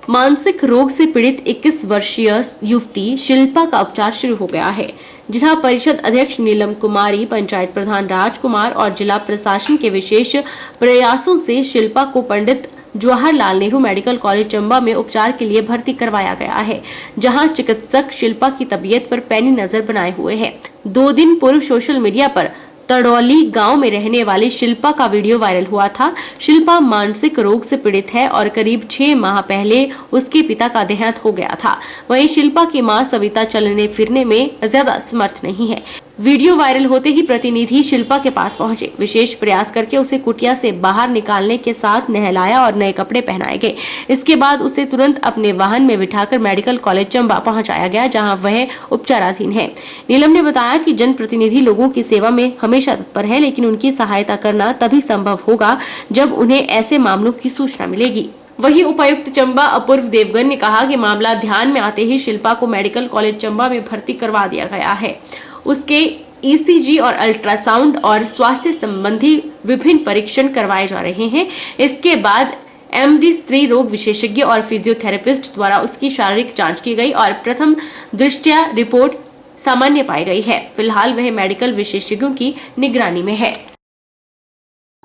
मानसिक रोग से पीड़ित 21 वर्षीय युवती शिल्पा का उपचार शुरू हो गया है। जिला परिषद अध्यक्ष नीलम कुमारी, पंचायत प्रधान राजकुमार और जिला प्रशासन के विशेष प्रयासों से शिल्पा को पंडित जवाहरलाल नेहरू मेडिकल कॉलेज चंबा में उपचार के लिए भर्ती करवाया गया है, जहां चिकित्सक शिल्पा की तबीयत पर पैनी नजर बनाए हुए हैं। 2 दिन पूर्व सोशल मीडिया पर तड़ौली गांव में रहने वाली शिल्पा का वीडियो वायरल हुआ था। शिल्पा मानसिक रोग से पीड़ित है और करीब 6 माह पहले उसके पिता का देहांत हो गया था। वहीं शिल्पा की मां सविता चलने फिरने में ज्यादा समर्थ नहीं है। वीडियो वायरल होते ही प्रतिनिधि शिल्पा के पास पहुंचे। विशेष प्रयास करके उसे कुटिया से बाहर निकालने के साथ नहलाया और नए कपड़े पहनाए गए। इसके बाद उसे तुरंत अपने वाहन में बिठाकर मेडिकल कॉलेज चंबा पहुंचाया गया, जहां वह उपचाराधीन है। नीलम ने बताया कि जनप्रतिनिधि लोगों की सेवा में हमेशा तत्पर है, लेकिन उनकी सहायता करना तभी संभव होगा जब उन्हें ऐसे मामलों की सूचना मिलेगी। वहीं उपायुक्त चंबा अपूर्व देवगन ने कहा कि मामला ध्यान में आते ही शिल्पा को मेडिकल कॉलेज चंबा में भर्ती करवा दिया गया है। उसके ईसीजी और अल्ट्रासाउंड और स्वास्थ्य संबंधी विभिन्न परीक्षण करवाए जा रहे हैं। इसके बाद एमडी स्त्री रोग विशेषज्ञ और फिजियोथेरेपिस्ट द्वारा उसकी शारीरिक जांच की गई और प्रथम दृष्टया रिपोर्ट सामान्य पाई गई है। फिलहाल वह मेडिकल विशेषज्ञों की निगरानी में है।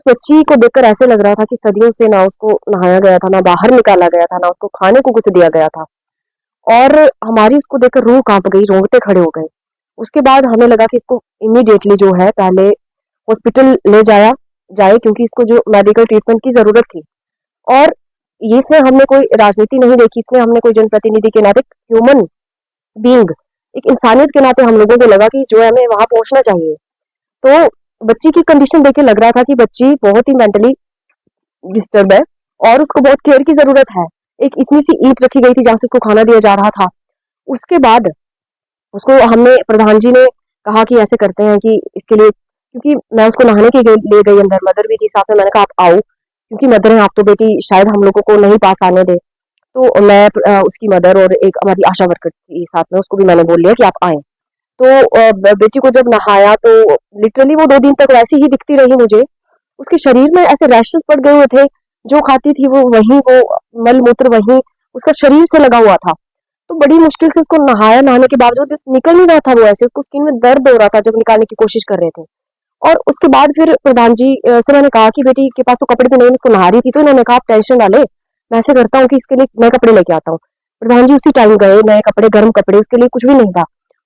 बच्ची को देखकर ऐसे लग रहा था कि सदियों से ना उसको नहाया गया था, ना बाहर निकाला गया था, ना उसको खाने को कुछ दिया गया था। और हमारी उसको देखकर रूह कांप गई, रोंगटे खड़े हो गए। उसके बाद हमें लगा कि इसको इमीडिएटली जो है पहले हॉस्पिटल ले जाए, क्योंकि इसको जो मेडिकल ट्रीटमेंट की जरूरत थी। और ये इसमें हमने कोई राजनीति नहीं देखी, इसमें हमने कोई जनप्रतिनिधि के नाते ह्यूमन बीइंग, एक इंसानियत के नाते हम लोगों को लगा कि जो है हमें वहां पहुंचना चाहिए। तो बच्ची की कंडीशन देख के लग रहा था कि बच्ची बहुत ही मेंटली डिस्टर्ब है और उसको बहुत केयर की जरूरत है। एक इतनी सी ईंट रखी गई थी जहां से उसको खाना दिया जा रहा था। उसके बाद उसको हमने प्रधान जी ने कहा कि ऐसे करते हैं कि इसके लिए, क्योंकि मैं उसको नहाने के लिए गई अंदर, मदर भी थी साथ में। मैंने कहा आप आओ, क्योंकि मदर है आप, तो बेटी शायद हम लोगों को नहीं पास आने दे। तो मैं उसकी मदर और एक हमारी आशा वर्कर थी साथ में, उसको भी मैंने बोल लिया कि आप आए। तो बेटी को जब नहाया तो लिटरली वो 2 दिन तक वैसी ही दिखती रही मुझे। उसके शरीर में ऐसे रैशेस पड़ गए हुए थे, जो खाती थी वो वहीं, वो मल मूत्र वहीं उसका शरीर से लगा हुआ था। तो बड़ी मुश्किल से उसको नहाया, नहाने के बावजूद निकल नहीं रहा था वो, ऐसे उसको स्किन में दर्द हो रहा था जब निकालने की कोशिश कर रहे थे। और उसके बाद फिर प्रधान जी से मैंने कहा कि बेटी के पास तो कपड़े भी नहीं, इसको नहा रही थी। तो इन्होंने कहा आप टेंशन डाले, मैं ऐसे करता हूँ कि इसके लिए नए कपड़े लेके आता हूँ। प्रधान जी उसी टाइम गए, नए कपड़े, गर्म कपड़े, उसके लिए कुछ भी नहीं था,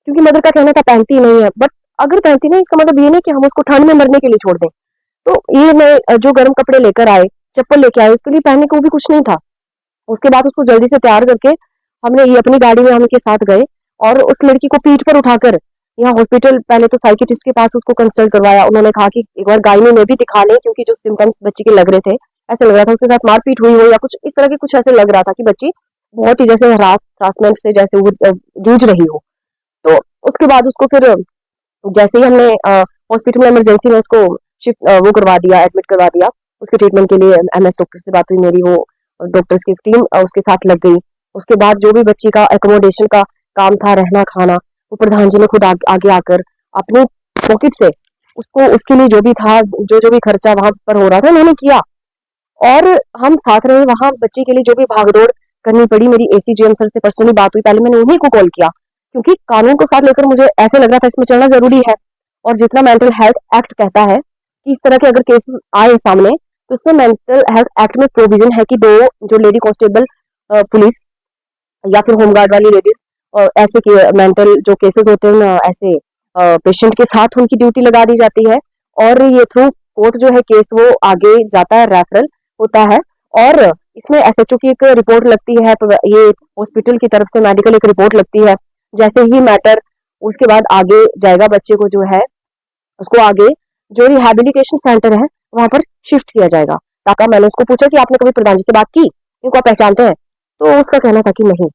क्योंकि मदर का कहना था पहनती नहीं है। बट अगर पहनती नहीं, इसका मतलब ये नहीं कि हम उसको ठंड में मरने के लिए छोड़ दें। तो ये मैं जो गर्म कपड़े लेकर आए, चप्पल लेके आए, उसके लिए पहनने को भी कुछ नहीं था। उसके बाद उसको जल्दी से तैयार करके हमने ये अपनी गाड़ी में हम उनके साथ गए और उस लड़की को पीठ पर उठाकर यहाँ हॉस्पिटल, पहले तो साइकियाट्रिस्ट के पास उसको कंसल्ट करवाया। उन्होंने कहा कि एक बार गायनी में भी दिखा लें, क्योंकि जो सिम्टम्स बच्ची के लग रहे थे, ऐसे लग रहा था उसके साथ मारपीट हुई हो या कुछ इस तरह के, कुछ ऐसे लग रहा था कि बच्ची बहुत ही जैसे हरासमेंट से जैसे जूझ रही हो। तो उसके बाद उसको फिर जैसे ही हमने हॉस्पिटल में इमरजेंसी में उसको शिफ्ट वो करवा दिया, एडमिट करवा दिया। उसके ट्रीटमेंट के लिए एमएस डॉक्टर से बात हुई मेरी, वो डॉक्टर्स की टीम उसके साथ लग गई। उसके बाद जो भी बच्ची का एकोमोडेशन का काम था, रहना खाना, वो प्रधान जी ने खुद आगे आकर अपनी पॉकेट से उसको उसके लिए जो भी था, जो भी खर्चा वहां पर हो रहा था उन्होंने किया। और हम साथ रहे वहां, बच्ची के लिए जो भी भागदौड़ करनी पड़ी। मेरी एसीजीएम सर से पर्सनली बात हुई, पहले मैंने उन्हीं को कॉल किया, क्योंकि कानून को साथ लेकर मुझे ऐसे लग रहा था इसमें चलना जरूरी है। और जितना मेंटल हेल्थ एक्ट कहता है कि इस तरह के अगर केस आए सामने, तो इसमें मेंटल हेल्थ एक्ट में प्रोविजन है कि 2 जो लेडी कांस्टेबल पुलिस या फिर होमगार्ड वाली लेडीज और ऐसे के मेंटल जो केसेस होते हैं ना, ऐसे पेशेंट के साथ उनकी ड्यूटी लगा दी जाती है। और ये थ्रू कोर्ट जो है केस वो आगे जाता है, रेफरल होता है। और इसमें एसएचओ की एक रिपोर्ट लगती है, ये हॉस्पिटल की तरफ से मेडिकल एक रिपोर्ट लगती है। जैसे ही मैटर उसके बाद आगे जाएगा, बच्चे को जो है उसको आगे जो रिहैबिलिटेशन सेंटर है वहां पर शिफ्ट किया जाएगा। ताकि मैंने उसको पूछा कि आपने कभी प्रधान जी से बात की, इनको आप पहचानते हैं? तो उसका कहना था कि नहीं।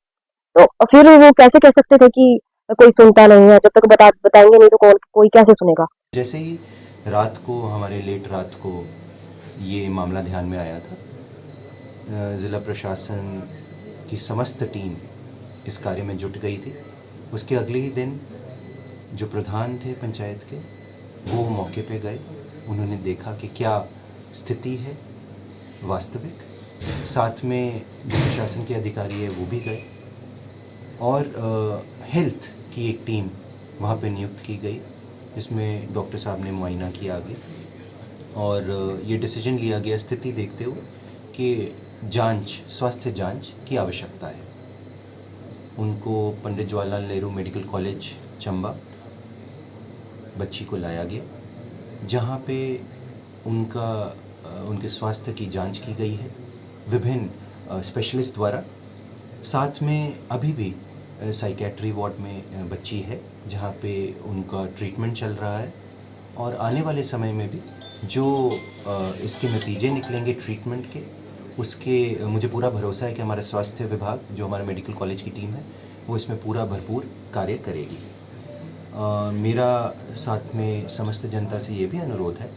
तो फिर वो कैसे कह सकते थे कि कोई सुनता नहीं है, जब तक बताएंगे नहीं तो कोई कैसे सुनेगा। जैसे ही रात को, हमारे लेट रात को ये मामला ध्यान में आया था, ज़िला प्रशासन की समस्त टीम इस कार्य में जुट गई थी। उसके अगले ही दिन जो प्रधान थे पंचायत के, वो मौके पे गए। उन्होंने देखा कि क्या स्थिति है वास्तविक, साथ में जो प्रशासन के अधिकारी है वो भी गए और हेल्थ की एक टीम वहाँ पे नियुक्त की गई, जिसमें डॉक्टर साहब ने मुआयना किया आगे और ये डिसीजन लिया गया स्थिति देखते हुए कि स्वास्थ्य जांच की आवश्यकता है। उनको पंडित जवाहरलाल नेहरू मेडिकल कॉलेज चंबा बच्ची को लाया गया, जहाँ पे उनके स्वास्थ्य की जांच की गई है विभिन्न स्पेशलिस्ट द्वारा। साथ में अभी भी साइकेट्री वार्ड में बच्ची है, जहाँ पे उनका ट्रीटमेंट चल रहा है और आने वाले समय में भी जो इसके नतीजे निकलेंगे ट्रीटमेंट के, उसके मुझे पूरा भरोसा है कि हमारा स्वास्थ्य विभाग, जो हमारा मेडिकल कॉलेज की टीम है, वो इसमें पूरा भरपूर कार्य करेगी। मेरा साथ में समस्त जनता से ये भी अनुरोध है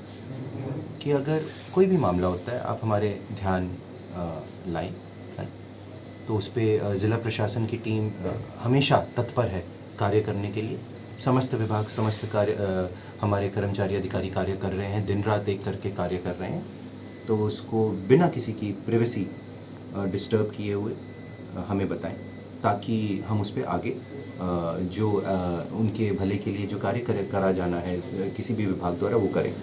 कि अगर कोई भी मामला होता है आप हमारे ध्यान लाएं, तो उस पर ज़िला प्रशासन की टीम हमेशा तत्पर है कार्य करने के लिए। समस्त विभाग, समस्त कार्य हमारे कर्मचारी अधिकारी कार्य कर रहे हैं, दिन रात एक करके कार्य कर रहे हैं, तो उसको बिना किसी की प्राइवेसी डिस्टर्ब किए हुए हमें बताएं, ताकि हम उस पर आगे जो उनके भले के लिए जो कार्य करा जाना है किसी भी विभाग द्वारा वो करें।